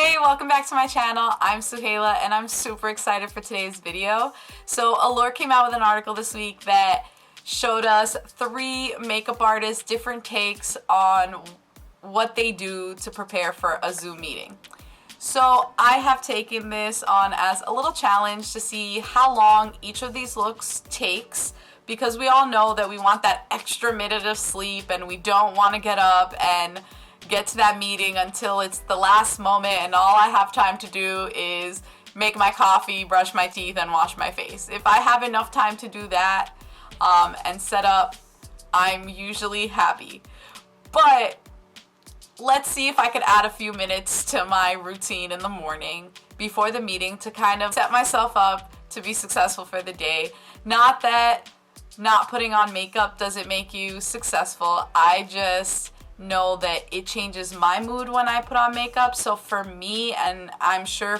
Hey, welcome back to my channel. I'm Suhaila and I'm super excited for today's video. So Allure came out with an article this week that showed us 3 makeup artists' different takes on what they do to prepare for a Zoom meeting. So I have taken this on as a little challenge to see how long each of these looks takes, because we all know that we want that extra minute of sleep and we don't want to get up and get to that meeting until it's the last moment and all I have time to do is make my coffee, brush my teeth, and wash my face. If I have enough time to do that and set up, I'm usually happy. But let's see if I could add a few minutes to my routine in the morning before the meeting to kind of set myself up to be successful for the day. Not that not putting on makeup doesn't make you successful. I just know that it changes my mood when I put on makeup. So for me, and I'm sure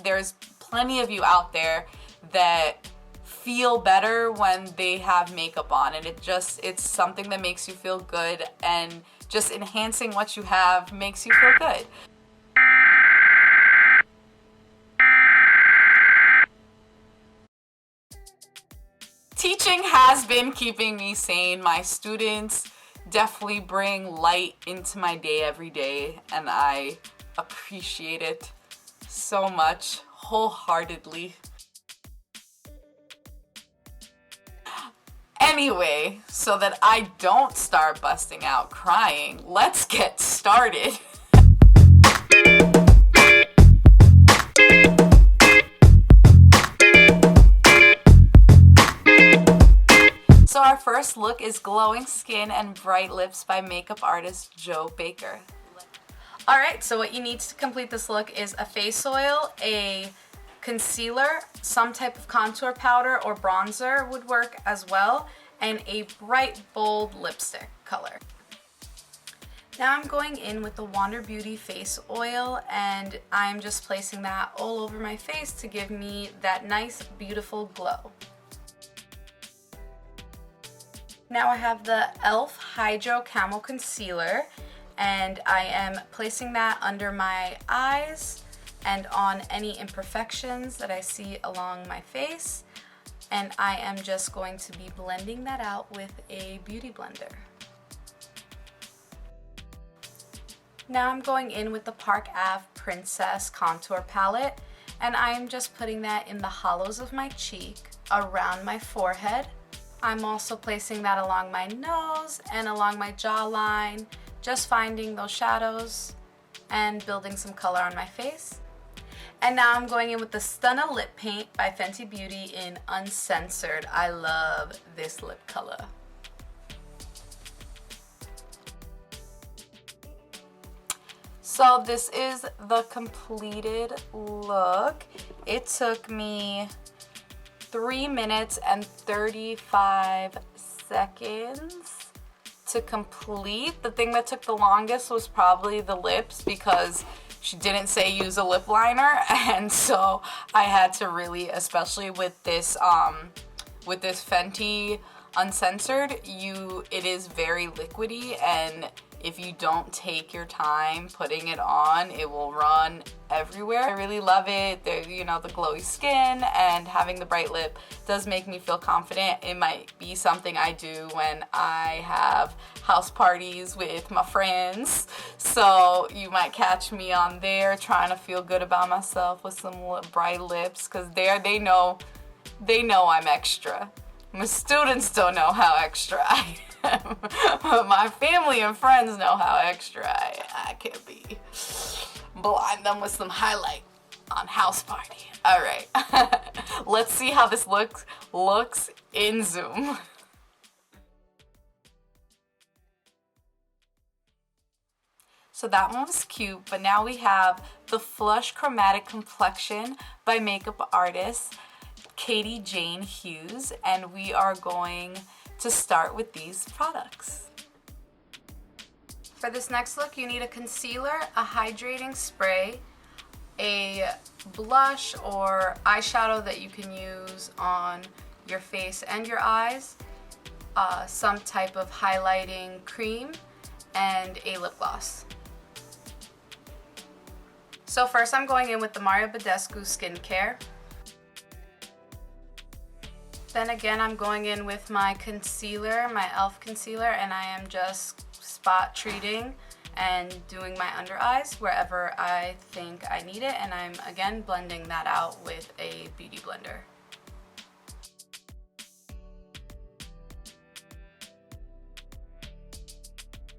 there's plenty of you out there that feel better when they have makeup on, and it's something that makes you feel good, and just enhancing what you have makes you feel good. Teaching has been keeping me sane. My students definitely bring light into my day every day, and I appreciate it so much, wholeheartedly. Anyway, so that I don't start busting out crying, let's get started. So our first look is Glowing Skin and Bright Lips by makeup artist Joe Baker. Alright, so what you need to complete this look is a face oil, a concealer, some type of contour powder or bronzer would work as well, and a bright, bold lipstick color. Now I'm going in with the Wander Beauty face oil, and I'm just placing that all over my face to give me that nice, beautiful glow. Now I have the e.l.f. Hydro Camo Concealer, and I am placing that under my eyes and on any imperfections that I see along my face, and I am just going to be blending that out with a beauty blender. Now I'm going in with the Park Ave Princess Contour Palette, and I am just putting that in the hollows of my cheek, around my forehead. I'm also placing that along my nose and along my jawline, just finding those shadows and building some color on my face. And now I'm going in with the Stunna Lip Paint by Fenty Beauty in Uncensored. I love this lip color. So this is the completed look. It took me 3 minutes and 35 seconds to complete. The thing that took the longest was probably the lips, because she didn't say use a lip liner, and so I had to really, especially with this Fenty Uncensored, it is very liquidy, and if you don't take your time putting it on, it will run everywhere. I really love it. The glowy skin and having the bright lip does make me feel confident. It might be something I do when I have house parties with my friends. So you might catch me on there trying to feel good about myself with some bright lips, because they know I'm extra. My students don't know how extra I am, but my family and friends know how extra I can be. Blind them with some highlight on house party. Alright, let's see how this looks in Zoom. So that one was cute, but now we have the Flush Chromatic Complexion by makeup artist Katie Jane Hughes, and we are going to start with these products. For this next look, you need a concealer, a hydrating spray, a blush or eyeshadow that you can use on your face and your eyes, some type of highlighting cream, and a lip gloss. So first I'm going in with the Badescu Skincare. Then again, I'm going in with my concealer, my e.l.f. concealer, and I am just spot treating and doing my under eyes wherever I think I need it, and I'm again blending that out with a beauty blender.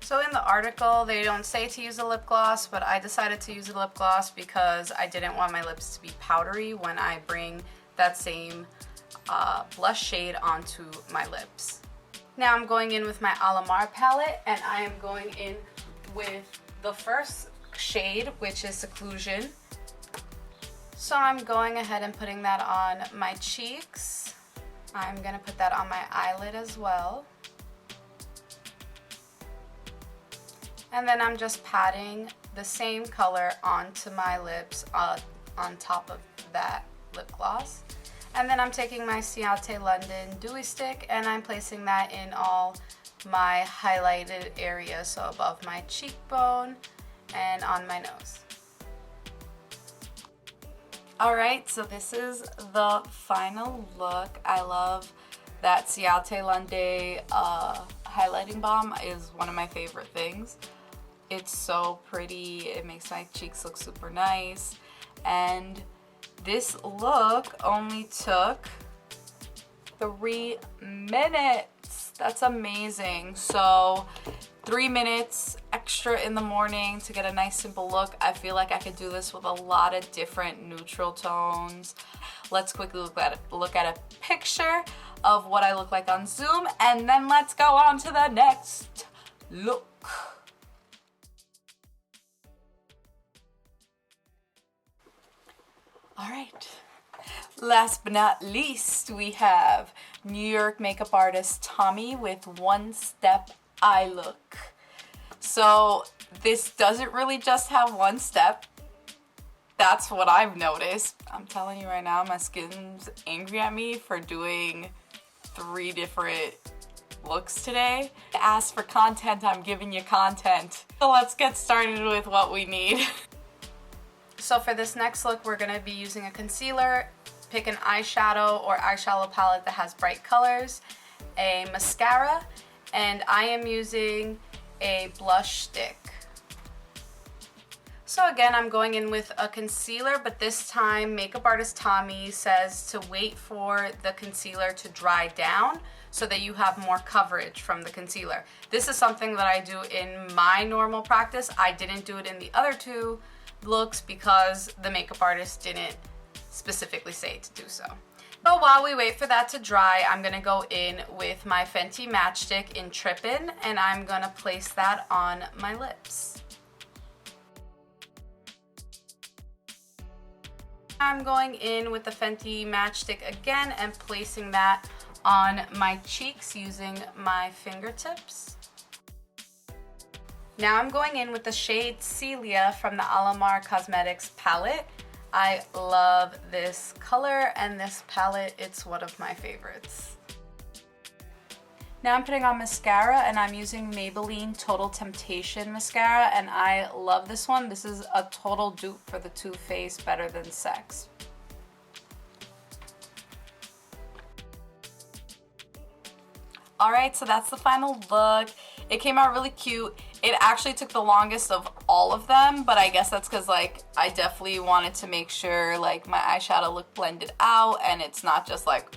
So in the article, they don't say to use a lip gloss, but I decided to use a lip gloss because I didn't want my lips to be powdery when I bring that same blush shade onto my lips. Now I'm going in with my Alamar palette, and I am going in with the first shade, which is Seclusion. So I'm going ahead and putting that on my cheeks. I'm gonna put that on my eyelid as well. And then I'm just patting the same color onto my lips on top of that lip gloss. And then I'm taking my Ciate London Dewy stick and I'm placing that in all my highlighted areas, so above my cheekbone and on my nose. Alright, so this is the final look. I love that Ciate London highlighting balm is one of my favorite things. It's so pretty, it makes my cheeks look super nice, and this look only took 3 minutes. That's amazing. So 3 minutes extra in the morning to get a nice simple look. I feel like I could do this with a lot of different neutral tones. Let's quickly look at a picture of what I look like on Zoom, and then let's go on to the next look. All right, last but not least, we have New York makeup artist Tommy with One Step Eye Look. So this doesn't really just have one step. That's what I've noticed. I'm telling you right now, my skin's angry at me for doing 3 different looks today. Ask for content, I'm giving you content. So let's get started with what we need. So for this next look, we're gonna be using a concealer. Pick an eyeshadow or eyeshadow palette that has bright colors, a mascara, and I am using a blush stick. So again, I'm going in with a concealer, but this time makeup artist Tommy says to wait for the concealer to dry down so that you have more coverage from the concealer. This is something that I do in my normal practice. I didn't do it in the other 2 looks because the makeup artist didn't specifically say to do so. So while we wait for that to dry, I'm gonna go in with my Fenty matchstick in Trippin, and I'm gonna place that on my lips. I'm going in with the Fenty matchstick again and placing that on my cheeks using my fingertips. Now I'm going in with the shade Celia from the Almar Cosmetics palette. I love this color and this palette. It's one of my favorites. Now I'm putting on mascara, and I'm using Maybelline Total Temptation mascara, and I love this one. This is a total dupe for the Too Faced Better Than Sex. Alright, so that's the final look. It came out really cute. It actually took the longest of all of them, but I guess that's because like I definitely wanted to make sure like my eyeshadow looked blended out and it's not just like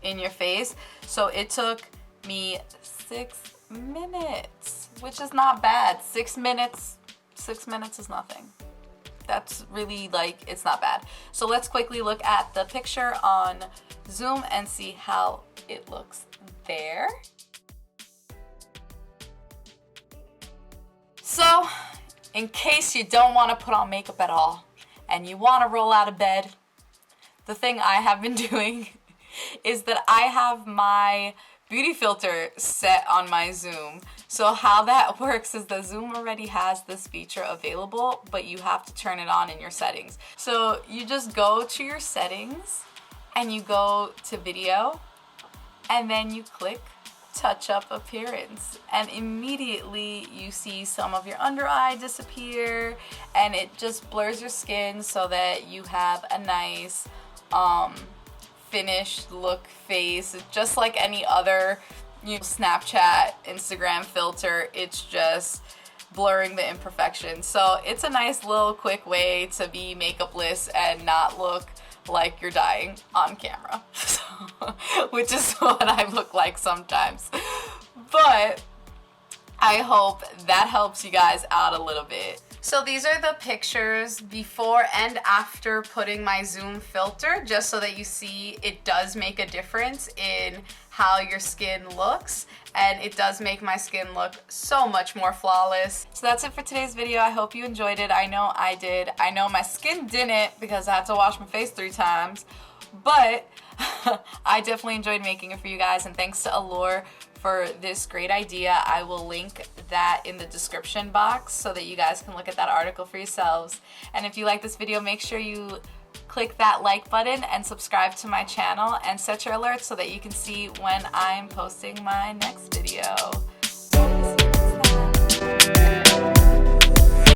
in your face. So it took me 6 minutes, which is not bad. 6 minutes is nothing. That's really like, it's not bad. So let's quickly look at the picture on Zoom and see how it looks there. So, in case you don't want to put on makeup at all and you want to roll out of bed, the thing I have been doing is that I have my beauty filter set on my Zoom. So how that works is the Zoom already has this feature available, but you have to turn it on in your settings. So you just go to your settings and you go to video, and then you click touch-up appearance, and immediately you see some of your under eye disappear, and it just blurs your skin so that you have a nice finished look face, just like any other Snapchat, Instagram filter. It's just blurring the imperfections. So it's a nice little quick way to be makeupless and not look like you're dying on camera, which is what I look like sometimes. But I hope that helps you guys out a little bit. So these are the pictures before and after putting my zoom filter, just so that you see it does make a difference in how your skin looks, and it does make my skin look so much more flawless. So that's it for today's video. I hope you enjoyed it. I know I did. I know my skin didn't because I had to wash my face 3 times, but I definitely enjoyed making it for you guys, and thanks to Allure for this great idea. I will link that in the description box so that you guys can look at that article for yourselves. And if you like this video, make sure you click that like button and subscribe to my channel and set your alerts so that you can see when I'm posting my next video.